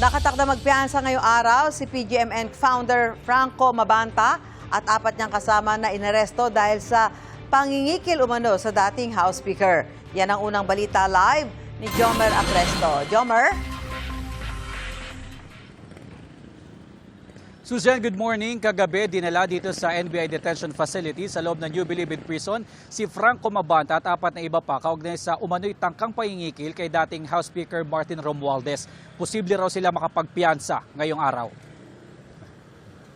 Nakatakda magpiyansa ngayong araw si PGMN founder Franco Mabanta at 4 niyang kasama na inaresto dahil sa pangingikil umano sa dating House Speaker. Yan ang unang balita live ni Jomer Apresto. Jomer? Susan, good morning. Kagabi, dinala dito sa NBI Detention Facility sa loob ng New Bilibid Prison si Franco Mabanta at 4 na iba pa kaugnay sa umano'y tangkang pangingikil kay dating House Speaker Martin Romualdez. Posible raw sila makapagpiyansa ngayong araw.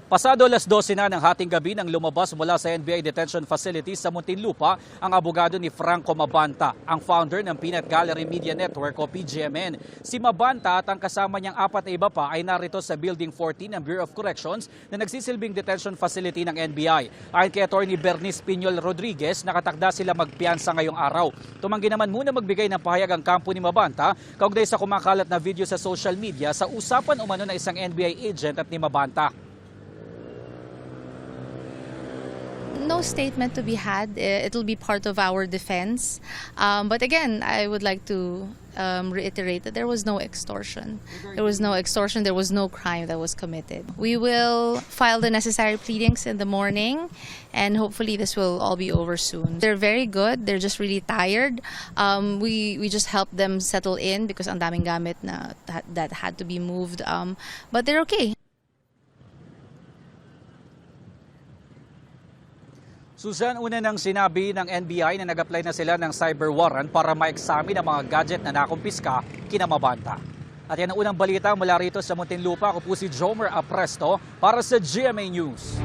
Pasado 12:00 na ng hating gabi nang lumabas mula sa NBI Detention Facility sa Muntinlupa ang abogado ni Franco Mabanta, ang founder ng Peanut Gallery Media Network o PGMN. Si Mabanta at ang kasama niyang 4 na iba pa ay narito sa Building 14 ng Bureau of Corrections na nagsisilbing detention facility ng NBI. Ayon kay Atty. Bernice Piñol Rodriguez, nakatakda sila magpiyansa ngayong araw. Tumanggi naman muna magbigay ng pahayag ang kampo ni Mabanta kaugnay sa kumakalat na video sa social media sa usapan umano na isang NBI agent at ni Mabanta. No statement to be had. It'll be part of our defense. But again, I would like to reiterate that there was no extortion. There was no extortion. There was no crime that was committed. We will file the necessary pleadings in the morning, and hopefully this will all be over soon. They're very good. They're just really tired. We just helped them settle in because ang daming gamit na that had to be moved. But they're okay. Susan, una nang sinabi ng NBI na nag-apply na sila ng cyber warrant para ma-examine ang mga gadget na nakumpiska kina Mabanta. At yan ang unang balita mula rito sa Muntinlupa. Ako po si Jomer Apresto para sa GMA News.